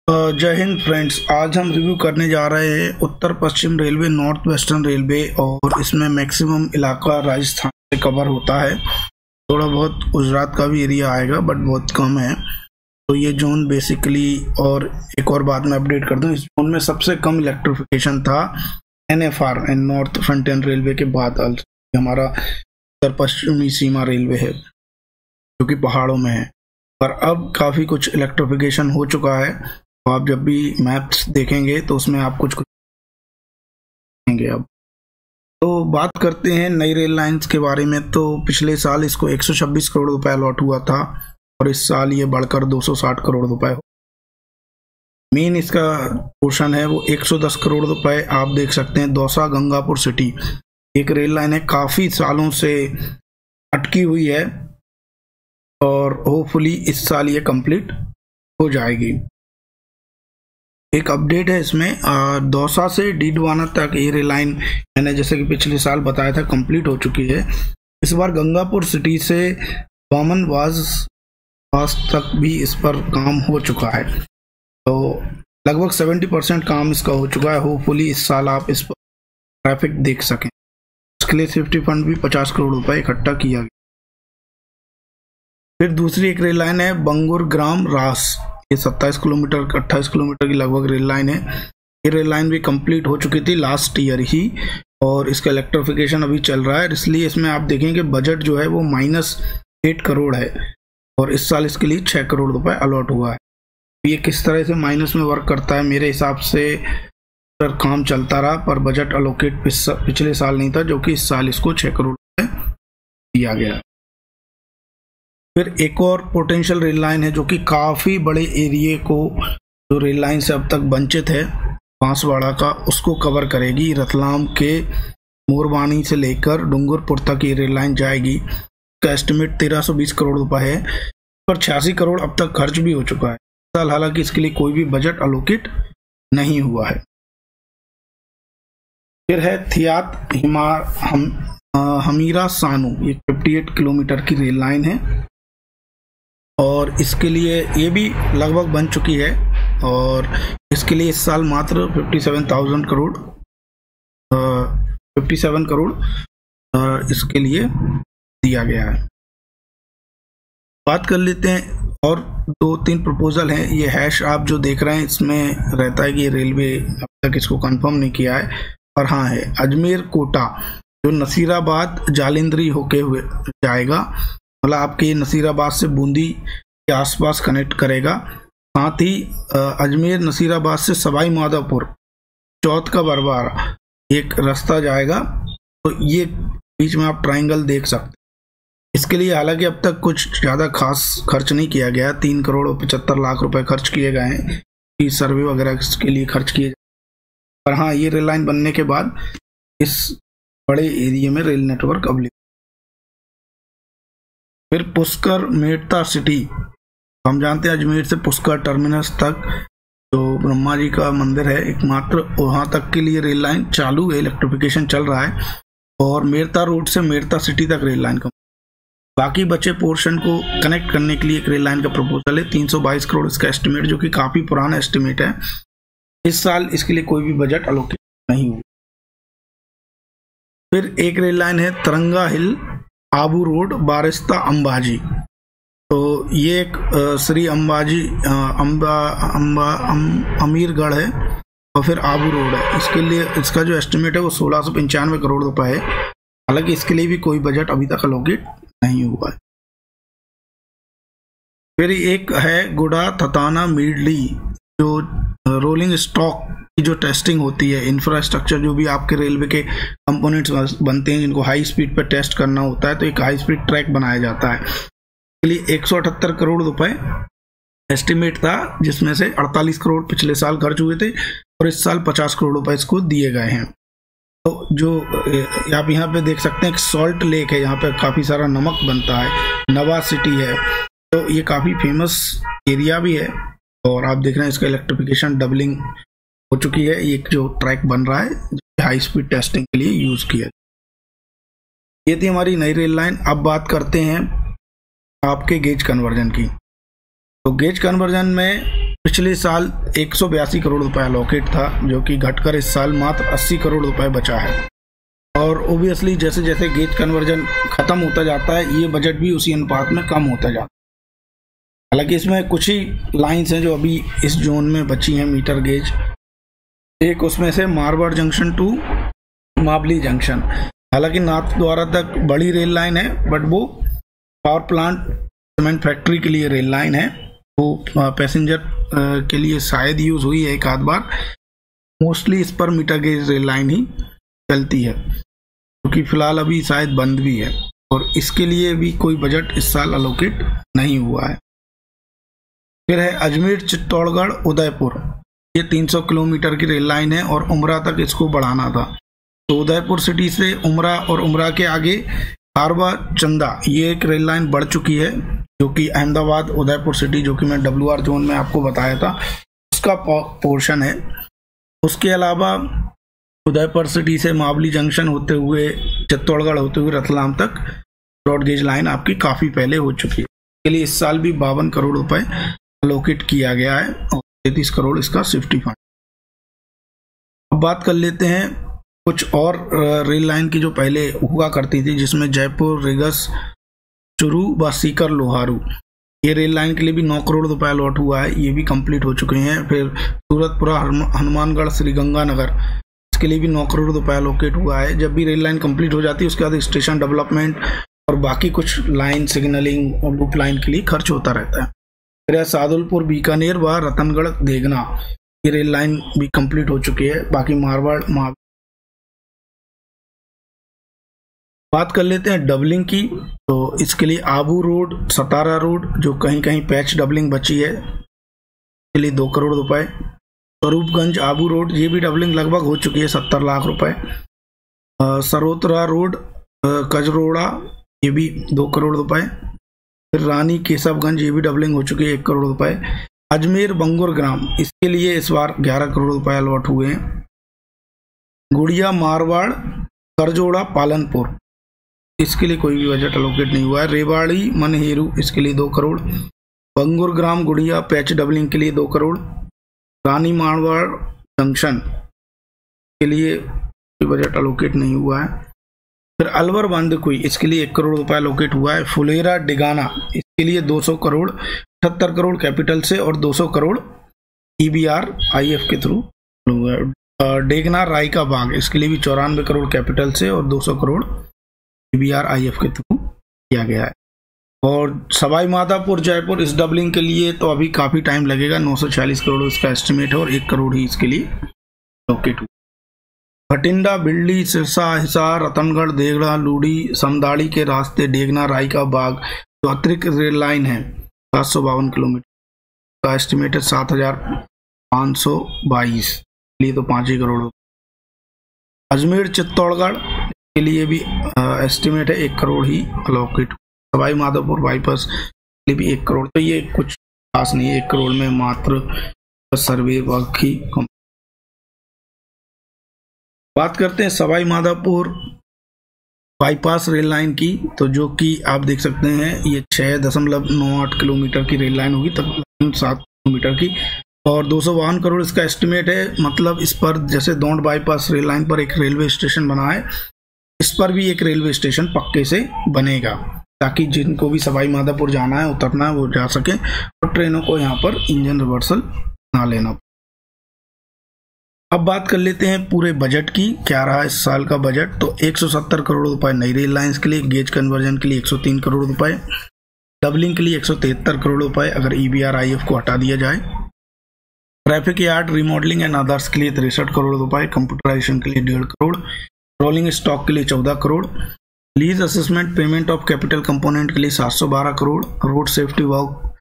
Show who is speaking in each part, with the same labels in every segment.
Speaker 1: जय हिंद फ्रेंड्स। आज हम रिव्यू करने जा रहे हैं उत्तर पश्चिम रेलवे, नॉर्थ वेस्टर्न रेलवे, और इसमें मैक्सिमम इलाका राजस्थान से कवर होता है। थोड़ा बहुत गुजरात का भी एरिया आएगा बट बहुत कम है। तो ये जोन बेसिकली, और एक और बात मैं अपडेट कर दूं, इस जोन में सबसे कम इलेक्ट्रिफिकेशन था NFR, नॉर्थ फ्रंटियर रेलवे के बाद। हमारा उत्तर पश्चिमी सीमा रेलवे है जो कि पहाड़ों में है, पर अब काफ़ी कुछ इलेक्ट्रिफिकेशन हो चुका है। तो आप जब भी मैप्स देखेंगे तो उसमें आप कुछ देखेंगे। अब तो बात करते हैं नई रेल लाइंस के बारे में। तो पिछले साल इसको 126 करोड़ रुपए अलॉट हुआ था और इस साल ये बढ़कर 260 करोड़ रुपए हो। मेन इसका पोर्शन है वो 110 करोड़ रुपए। आप देख सकते हैं दौसा गंगापुर सिटी एक रेल लाइन है, काफ़ी सालों से अटकी हुई है और होपफुली इस साल ये कंप्लीट हो जाएगी। एक अपडेट है इसमें, दौसा से डीडवाना तक ये रेल लाइन मैंने जैसे कि पिछले साल बताया था कंप्लीट हो चुकी है। इस बार गंगापुर सिटी से बामनवास तक भी इस पर काम हो चुका है। तो लगभग 70% काम इसका हो चुका है। होपफुली इस साल आप इस पर ट्रैफिक देख सकें। इसके लिए सेफ्टी फंड भी 50 करोड़ रुपए इकट्ठा किया गया। फिर दूसरी एक रेल लाइन है बंगुर ग्राम रास, ये 27 किलोमीटर 28 किलोमीटर की लगभग रेल लाइन है। ये रेल लाइन भी कंप्लीट हो चुकी थी लास्ट ईयर ही और इसका इलेक्ट्रिफिकेशन अभी चल रहा है। इसलिए इसमें आप देखेंगे बजट जो है वो -8 करोड़ है और इस साल इसके लिए 6 करोड़ रुपए अलॉट हुआ है। ये किस तरह से माइनस में वर्क करता है, मेरे हिसाब से काम चलता रहा पर बजट अलोकेट पिछले साल नहीं था, जो कि इस साल इसको 6 करोड़ रुपए दिया गया। फिर एक और पोटेंशियल रेल लाइन है जो कि काफ़ी बड़े एरिए को, जो रेल लाइन से अब तक वंचित है बांसवाड़ा का, उसको कवर करेगी। रतलाम के मोरबानी से लेकर डूंगरपुर तक ये रेल लाइन जाएगी। इसका एस्टिमेट 1320 करोड़ रुपए है, पर 86 करोड़ अब तक खर्च भी हो चुका है। इस साल हालांकि इसके लिए कोई भी बजट अलोकेट नहीं हुआ है। फिर है थियात हमीरा सानू, ये 58 किलोमीटर की रेल लाइन है और इसके लिए ये भी लगभग बन चुकी है और इसके लिए इस साल मात्र 57 करोड़ इसके लिए दिया गया है। बात कर लेते हैं, और 2-3 प्रपोजल हैं। ये हैश आप जो देख रहे हैं इसमें रहता है कि रेलवे अब तक इसको कंफर्म नहीं किया है, पर हाँ है अजमेर कोटा, जो नसीराबाद जालिंधरी होके हुए जाएगा। मतलब आपके नसीराबाद से बूंदी के आसपास कनेक्ट करेगा। साथ ही अजमेर नसीराबाद से सवाई माधोपुर, चौथ का बरबारा एक रास्ता जाएगा। तो ये बीच में आप ट्रायंगल देख सकते हैं। इसके लिए हालांकि अब तक कुछ ज़्यादा खास खर्च नहीं किया गया। 3 करोड़ 75 लाख रुपए खर्च किए गए हैं कि सर्वे वगैरह के लिए खर्च किए जाए। पर हाँ, ये रेल लाइन बनने के बाद इस बड़े एरिया में रेल नेटवर्क अवेलेबल। फिर पुष्कर मेड़ता सिटी, हम जानते हैं अजमेर से पुष्कर टर्मिनस तक जो ब्रह्मा जी का मंदिर है एकमात्र, वहां तक के लिए रेल लाइन चालू है, इलेक्ट्रिफिकेशन चल रहा है। और मेड़ता रोड से मेड़ता सिटी तक रेल लाइन का बाकी बचे पोर्शन को कनेक्ट करने के लिए एक रेल लाइन का प्रपोजल है। 322 करोड़ इसका एस्टिमेट, जो कि काफी पुराना एस्टिमेट है। इस साल इसके लिए कोई भी बजट अलोकेट नहीं हुआ। फिर एक रेल लाइन है तरंगा हिल आबू रोड बारिस्ता अंबाजी। तो ये एक श्री अंबाजी अमीरगढ़ है और फिर आबू रोड है। इसके लिए इसका जो एस्टिमेट है वो 1695 करोड़ रुपए है। हालांकि इसके लिए भी कोई बजट अभी तक अलोकेट नहीं हुआ है। फिर एक है गुड़ा थताना मीडली, जो रोलिंग स्टॉक की जो टेस्टिंग होती है, इंफ्रास्ट्रक्चर जो भी आपके रेलवे के कंपोनेंट्स बनते हैं जिनको हाई स्पीड पर टेस्ट करना होता है, तो एक हाई स्पीड ट्रैक बनाया जाता है। इसके लिए 178 करोड़ रुपए एस्टिमेट था, जिसमें से 48 करोड़ पिछले साल खर्च हुए थे और इस साल 50 करोड़ रुपए इसको दिए गए हैं। तो जो आप यहाँ पे देख सकते हैं एक सॉल्ट लेक है, यहाँ पे काफी सारा नमक बनता है। नवा सिटी है, तो ये काफी फेमस एरिया भी है और आप देख रहे हैं इसका इलेक्ट्रिफिकेशन डबलिंग हो चुकी है। एक जो ट्रैक बन रहा है हाई स्पीड टेस्टिंग के लिए यूज किया। ये थी हमारी नई रेल लाइन। अब बात करते हैं आपके गेज कन्वर्जन की। तो गेज कन्वर्जन में पिछले साल 182 करोड़ रुपए अलॉकेट था, जो कि घटकर इस साल मात्र 80 करोड़ रुपए बचा है। और ओबियसली जैसे जैसे गेज कन्वर्जन खत्म होता जाता है, ये बजट भी उसी अनुपात में कम होता जाता है। हालांकि इसमें कुछ ही लाइंस हैं जो अभी इस जोन में बची हैं मीटर गेज। एक उसमें से Marwar junction to Mavli junction, हालांकि नाथद्वारा तक बड़ी रेल लाइन है, बट वो पावर प्लांट सीमेंट फैक्ट्री के लिए रेल लाइन है। वो पैसेंजर के लिए शायद यूज हुई है एक आध बार। मोस्टली इस पर मीटर गेज रेल लाइन ही चलती है, क्योंकि फिलहाल अभी शायद बंद भी है, और इसके लिए भी कोई बजट इस साल अलोकेट नहीं हुआ है। फिर है अजमेर चित्तौड़गढ़ उदयपुर, ये 300 किलोमीटर की रेल लाइन है और उमरा तक इसको बढ़ाना था। तो उदयपुर सिटी से उमरा और उमरा के आगे खारवा चंदा, ये एक रेल लाइन बढ़ चुकी है, जो कि अहमदाबाद उदयपुर सिटी, जो कि मैं WR जोन में आपको बताया था, उसका पोर्शन है। उसके अलावा उदयपुर सिटी से मावली जंक्शन होते हुए चित्तौड़गढ़ होते हुए रतलाम तक ब्रॉड गेज लाइन आपकी काफी पहले हो चुकी है। इसके लिए इस साल भी 52 करोड़ रुपए अलोकेट किया गया है और 33 करोड़ इसका सेफ्टी फंड। अब बात कर लेते हैं कुछ और रेल लाइन की जो पहले हुआ करती थी, जिसमें जयपुर रिगस चुरू व सीकर लोहारू, ये रेल लाइन के लिए भी 9 करोड़ रुपए अलॉट हुआ है, ये भी कंप्लीट हो चुके हैं। फिर सूरतपुरा हनुमानगढ़ श्रीगंगानगर, इसके लिए भी 9 करोड़ रुपए अलोकेट हुआ है। जब भी रेल लाइन कंप्लीट हो जाती है, उसके बाद स्टेशन डेवलपमेंट और बाकी कुछ लाइन सिग्नलिंग और लूप लाइन के लिए खर्च होता रहता है। फिर सादुलपुर बीकानेर व रतनगढ़ देगना, ये रेल लाइन भी कंप्लीट हो चुकी है। बाकी मारवाड़ बात कर लेते हैं डबलिंग की, तो इसके लिए आबू रोड सतारा रोड, जो कहीं कहीं पैच डबलिंग बची है, इसके लिए 2 करोड़ रुपए। स्वरूपगंज आबू रोड, ये भी डबलिंग लगभग हो चुकी है, 70 लाख रुपए। सरोतरा रोड कजरोड़ा, ये भी 2 करोड़ रुपए। फिर रानी केशवगंज, ये भी डबलिंग हो चुकी है, 1 करोड़ रुपए। अजमेर बंगुर ग्राम, इसके लिए इस बार 11 करोड़ रुपए अलॉट हुए हैं। गुड़िया मारवाड़ करजोड़ा पालनपुर, इसके लिए कोई भी बजट अलोकेट नहीं हुआ है। रेवाड़ी मनहेरू, इसके लिए 2 करोड़। बंगुर ग्राम गुड़िया पैच डबलिंग के लिए 2 करोड़। रानी मारवाड़ जंक्शन के लिए कोई बजट अलोकेट नहीं हुआ है। फिर अलवर बांदकुई, इसके लिए 1 करोड़ रुपए अलोकेट हुआ है। फुलेरा डिगाना, इसके लिए 200 करोड़, 78 करोड़ कैपिटल से और 200 करोड़ EBR IF के थ्रू हुआ है। डेगना राय का बाग, इसके लिए भी 94 करोड़ कैपिटल से और 200 करोड़ EBR IF के थ्रू किया गया है। और सवाई माधोपुर जयपुर, इस डबलिंग के लिए तो अभी काफी टाइम लगेगा, 946 करोड़ इसका एस्टिमेट है और 1 करोड़ ही इसके लिए अलोकेट हुआ। भटिंडा बिल्ली सिरसा हिसार रतनगढ़ देगड़ा लूड़ी समदाड़ी के रास्ते डेगना राय का बाग, जो अतिरिक्त रेल लाइन है 752 किलोमीटर का एस्टिमेट है 7522, लिए तो 5 ही करोड़। अजमेर चित्तौड़गढ़ के लिए भी एस्टिमेट है 1 करोड़ ही अलोकेट। सवाई माधोपुर बाईपास के लिए भी 1 करोड़, तो ये कुछ खास नहीं है, 1 करोड़ में मात्र सर्वे वर्क ही। बात करते हैं Sawai Madhopur bypass rail line की, तो जो कि आप देख सकते हैं ये 6.98 किलोमीटर की रेल लाइन होगी, तकरीबन 7 किलोमीटर की, और 252 करोड़ इसका एस्टिमेट है। मतलब इस पर जैसे दौंड बाईपास रेल लाइन पर एक रेलवे स्टेशन बना है, इस पर भी एक रेलवे स्टेशन पक्के से बनेगा, ताकि जिनको भी सवाई माधोपुर जाना है उतरना है वो जा सके और ट्रेनों को यहाँ पर इंजन रिवर्सल ना लेना। अब बात कर लेते हैं पूरे बजट की, क्या रहा इस साल का बजट। तो 170 करोड़ रुपए नई रेल लाइंस के लिए, गेज कन्वर्जन के लिए 103 करोड़ रुपए, डबलिंग के लिए 173 करोड़ रुपए अगर EBR IF को हटा दिया जाए, traffic yard remodelling and others के लिए 63 करोड़ रुपए, कंप्यूटराइजेशन के लिए 1.5 करोड़, रोलिंग स्टॉक के लिए 14 crore, lease assessment payment of capital component के लिए 712 crore, road safety work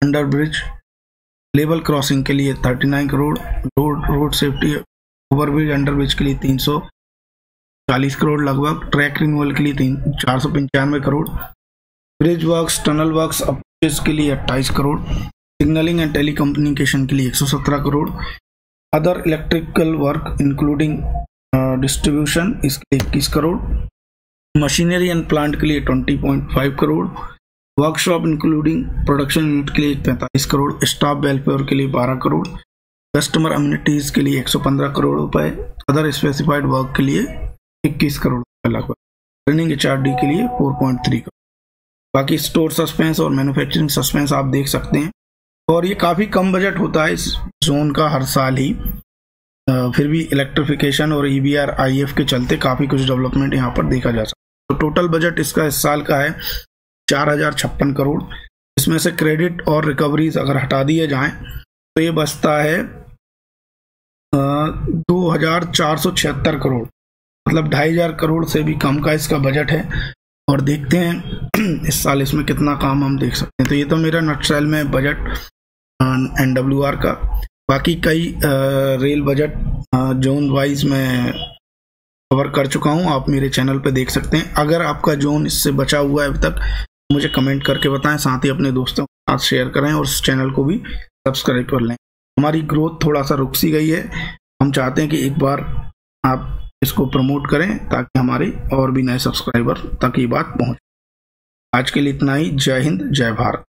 Speaker 1: under bridge level crossing के लिए 39 crore, road safety overbridge under bridge के लिए 340 करोड़ लगभग, ट्रैक रिन्यूअल के लिए 495 crore, bridge works tunnel works approaches के लिए 28 crore, signalling and telecommunication के लिए 117 crore, other electrical work including distribution इसके लिए 21 करोड़, मशीनरी एंड प्लांट के लिए 20.5 crore, workshop including production unit के लिए 45 करोड़, स्टाफ वेलफेयर के लिए 12 करोड़, कस्टमर अम्यूनिटीज के लिए 115 करोड़ रुपए, अदर स्पेसिफाइड वर्क के लिए 21 करोड़ रुपए लगभग, ट्रेनिंग HRD के लिए 4.3 करोड़। बाकी स्टोर सस्पेंस और मैन्युफैक्चरिंग सस्पेंस आप देख सकते हैं। और ये काफ़ी कम बजट होता है इस जोन का हर साल ही, फिर भी इलेक्ट्रिफिकेशन और EBR IF के चलते काफ़ी कुछ डेवलपमेंट यहाँ पर देखा जा सकता है। तो टोटल बजट इसका इस साल का है 4056 करोड़। इसमें से क्रेडिट और रिकवरीज अगर हटा दिए जाएं तो ये बचता है 2476 करोड़, मतलब 2500 करोड़ से भी कम का इसका बजट है। और देखते हैं इस साल इसमें कितना काम हम देख सकते हैं। तो ये तो मेरा नटशेल में बजट NWR का। बाकी कई रेल बजट जोन वाइज मैं कवर कर चुका हूँ, आप मेरे चैनल पे देख सकते हैं। अगर आपका जोन इससे बचा हुआ है अभी तक मुझे कमेंट करके बताएं, साथ ही अपने दोस्तों के साथ शेयर करें और इस चैनल को भी सब्सक्राइब कर लें। हमारी ग्रोथ थोड़ा सा रुक सी गई है, हम चाहते हैं कि एक बार आप इसको प्रमोट करें ताकि हमारे और भी नए सब्सक्राइबर तक ये बात पहुंचे। आज के लिए इतना ही। जय हिंद, जय भारत।